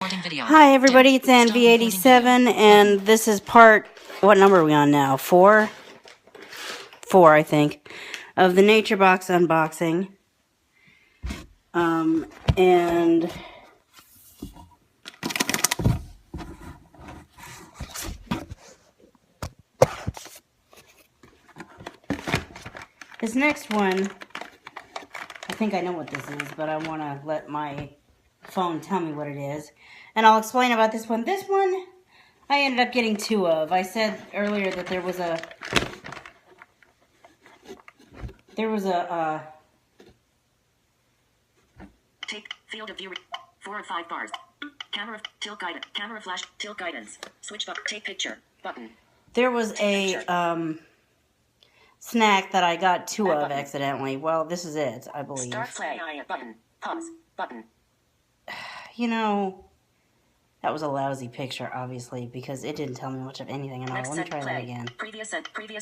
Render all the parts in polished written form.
Hi everybody, it's AnnV87, and this is part, what number are we on now? 4? 4, I think, of the Nature Box unboxing. And this next one, I think I know what this is, but I want to let my phone tell me what it is. And I'll explain about this one. This one, I ended up getting 2 of. I said earlier that there was a take field of view 4 of 5 bars. Camera tilt guidance. Camera flash tilt guidance. Switch button. Take picture button. There was a snack that I got 2 of accidentally. Well, this is it, I believe. Start play button. Pause button. You know, that was a lousy picture, obviously, because it didn't tell me much of anything at all. Let me try that again. Previous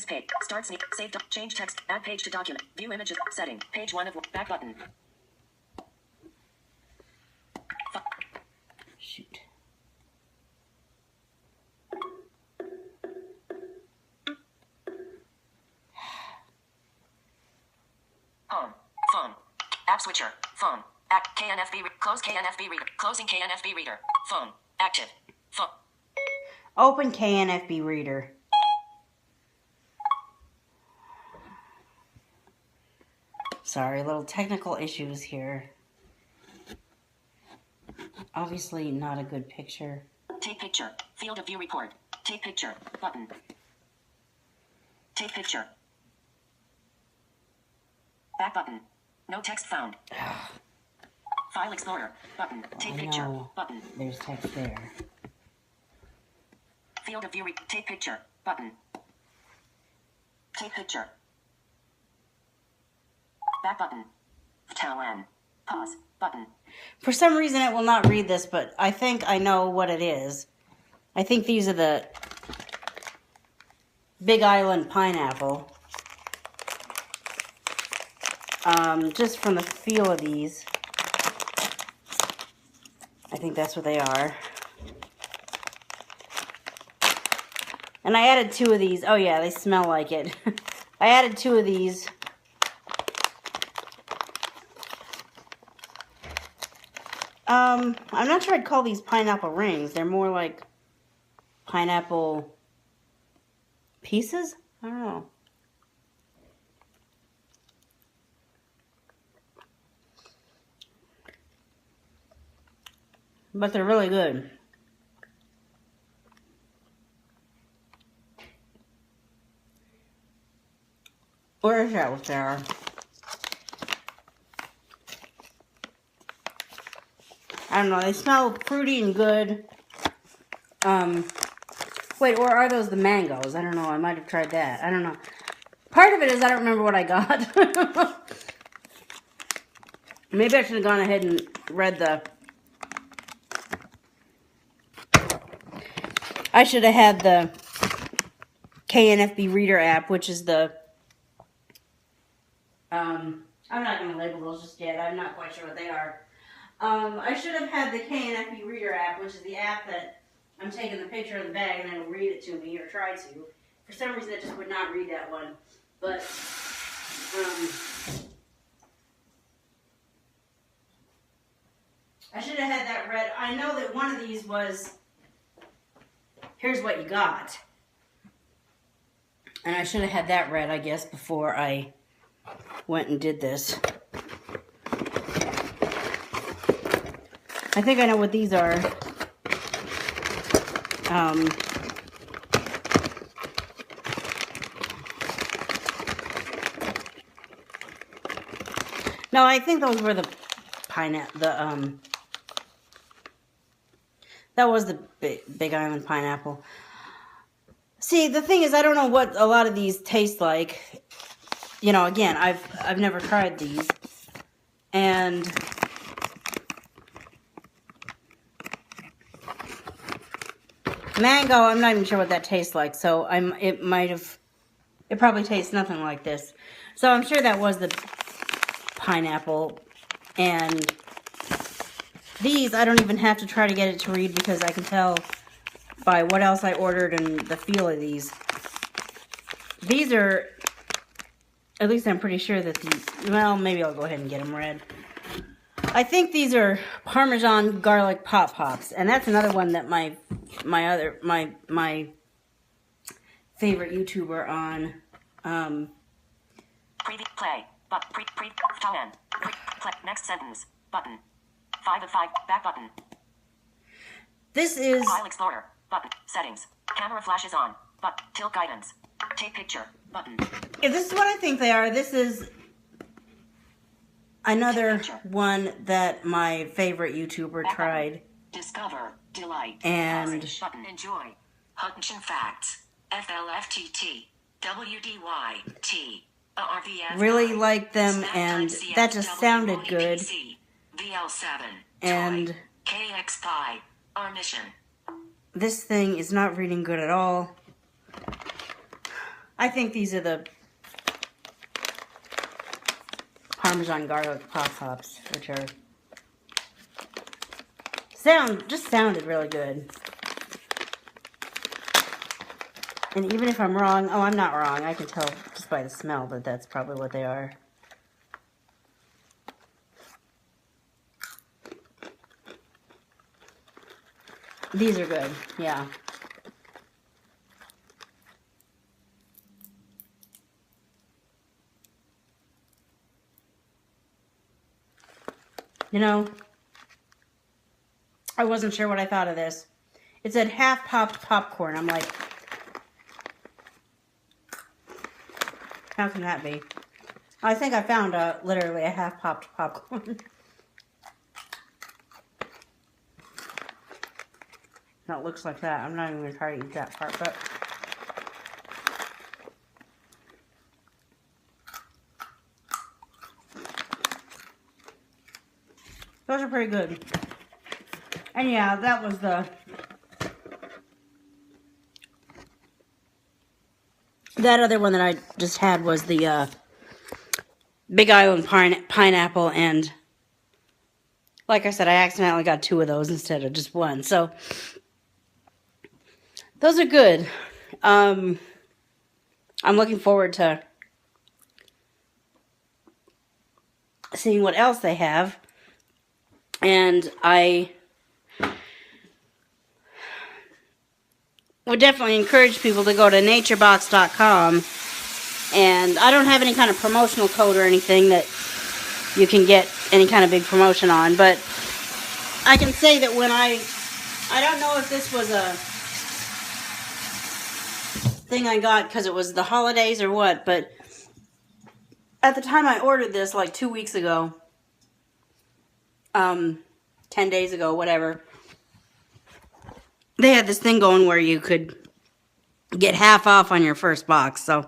page. Start sneak. Save. Change text. Add page to document. View images. Setting. Page 1 of back button. Shoot. Home. Phone. App switcher. Phone. KNFB. Close KNFB reader. Closing KNFB reader. Phone. Active. Phone. Open KNFB reader. Sorry, little technical issues here. Obviously not a good picture. Take picture. Field of view report. Take picture. Button. Take picture. Back button. No text found. File Explorer. Button. Take picture. Button. There's text there. Field of view. Take picture. Button. Take picture. Back button. Talon. Pause. Button. For some reason it will not read this, but I think I know what it is. I think these are the Big Island pineapple. Just from the feel of these, I think that's what they are. And I added 2 of these. Oh yeah, they smell like it. I added 2 of these. I'm not sure I'd call these pineapple rings. They're more like pineapple pieces? I don't know. But they're really good. Where is that with there? I don't know, they smell fruity and good. Wait, or are those the mangoes? I don't know, I might have tried that. I don't know. Part of it is I don't remember what I got. Maybe I should have gone ahead and read the... I should have had the KNFB Reader app, which is the... I'm not going to label those just yet. I'm not quite sure what they are. I should have had the KNFB Reader app, which is the app that I'm taking the picture of the bag and it'll read it to me, or try to. For some reason, it just would not read that one. But, I should have had that read. I know that one of these was, here's what you got. And I should have had that read, I guess, before I went and did this. I think I know what these are. No, I think those were the pineapple. That was the Big Island pineapple. See, the thing is, I don't know what a lot of these taste like. You know, again, I've never tried these, and mango, I'm not even sure what that tastes like. So it probably tastes nothing like this. So I'm sure that was the pineapple, and These, I don't even have to try to get it to read because I can tell by what else I ordered and the feel of these. These are, at least I'm pretty sure that these, well, maybe I'll go ahead and get them read. I think these are Parmesan garlic Pop Pops, and that's another one that my favorite YouTuber on, Preview, play, but top end, play, next sentence, button, 5 of 5, back button, this is, File Explorer, button, settings, camera flashes on, but, tilt guidance, take picture, button, if this is what I think they are, this is another one that my favorite YouTuber tried. discover, delight, And orange button, enjoy, Huntington Facts, FLFTT, WDYT, RVF, really liked them, and that just sounded good. VL7, And KX Pi, our mission. this thing is not reading good at all. I think these are the Parmesan garlic Pop Pops, which are just sounded really good. And even if I'm wrong, oh, I'm not wrong. I can tell just by the smell that that's probably what they are. These are good, yeah. You know, I wasn't sure what I thought of this. It said half popped popcorn. I'm like, how can that be? I think I found literally a half popped popcorn. No, it looks like that. I'm not even going to try to eat that part, but those are pretty good. And yeah, that was that other one that I just had was the Big Island pineapple, and like I said, I accidentally got 2 of those instead of just 1. So those are good. I'm looking forward to seeing what else they have. And I would definitely encourage people to go to naturebox.com. And I don't have any kind of promotional code or anything that you can get any kind of big promotion on. But I can say that when I don't know if this was a thing I got because it was the holidays or what, but at the time I ordered this like 2 weeks ago, 10 days ago, whatever, they had this thing going where you could get half off on your first box. So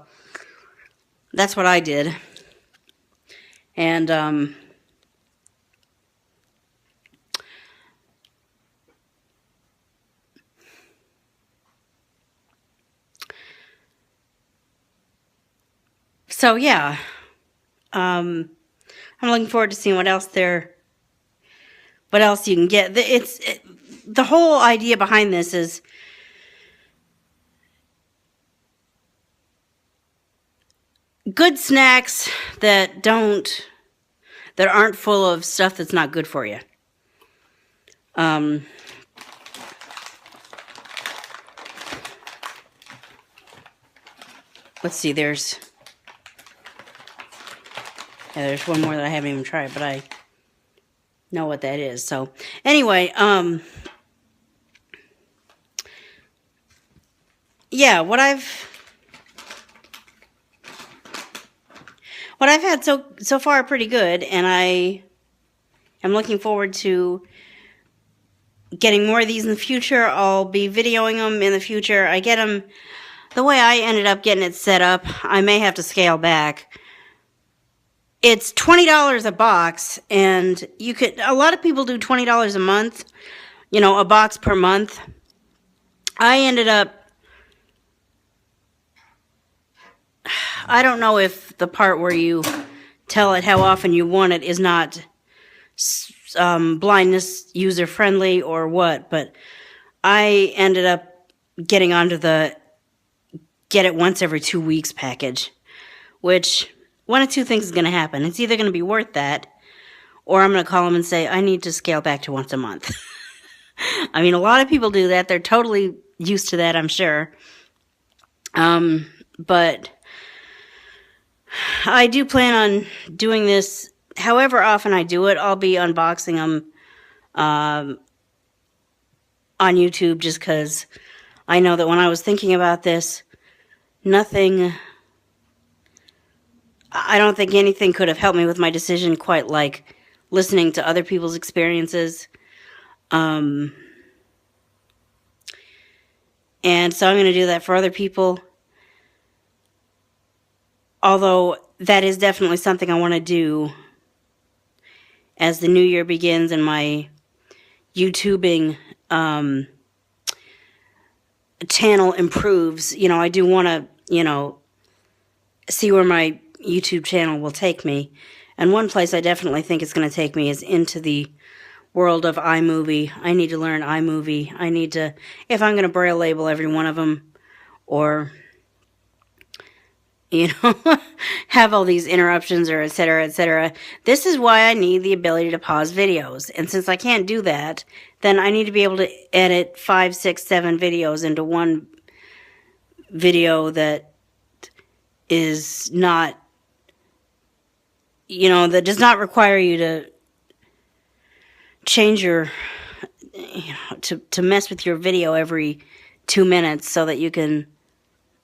that's what I did. And so yeah, I'm looking forward to seeing what else you can get. The whole idea behind this is good snacks that aren't full of stuff that's not good for you. Let's see, there's one more that I haven't even tried, but I know what that is. So anyway, yeah, what I've had so far pretty good, and I am looking forward to getting more of these in the future. I'll be videoing them in the future. I get them the way I ended up getting it set up. I may have to scale back. It's $20 a box, and a lot of people do $20 a month, a box per month. I ended up, I don't know if the part where you tell it how often you want it is not blindness user friendly or what, but I ended up getting onto the get it once every 2 weeks package, which one of two things is going to happen. It's either going to be worth that, or I'm going to call them and say, I need to scale back to once a month. I mean, a lot of people do that. They're totally used to that, I'm sure. But I do plan on doing this however often I do it. I'll be unboxing them on YouTube just because I know that when I was thinking about this, I don't think anything could have helped me with my decision quite like listening to other people's experiences. And so I'm going to do that for other people. Although that is definitely something I want to do as the new year begins and my YouTubing channel improves. You know, I do want to, see where my YouTube channel will take me. And one place I definitely think it's going to take me is into the world of iMovie. I need to learn iMovie. I need to, if I'm going to braille label every one of them, or, have all these interruptions or et cetera, et cetera. This is why I need the ability to pause videos. And since I can't do that, then I need to be able to edit 5, 6, 7 videos into one video that is not, that does not require you to change your, to mess with your video every 2 minutes so that you can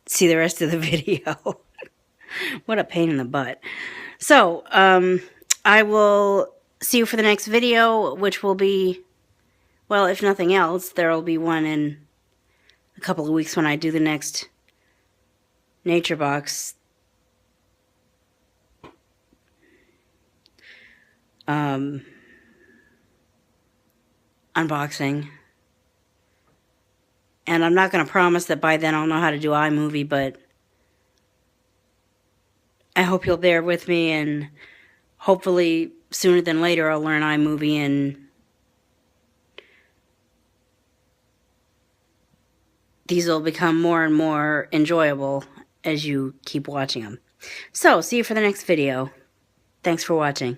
see the rest of the video. What a pain in the butt. So, I will see you for the next video, which will be, well, if nothing else, there will be one in a couple of weeks when I do the next Nature Box unboxing. And I'm not going to promise that by then I'll know how to do iMovie, but I hope you'll bear with me, and hopefully sooner than later I'll learn iMovie, and these will become more and more enjoyable as you keep watching them. So, see you for the next video. Thanks for watching.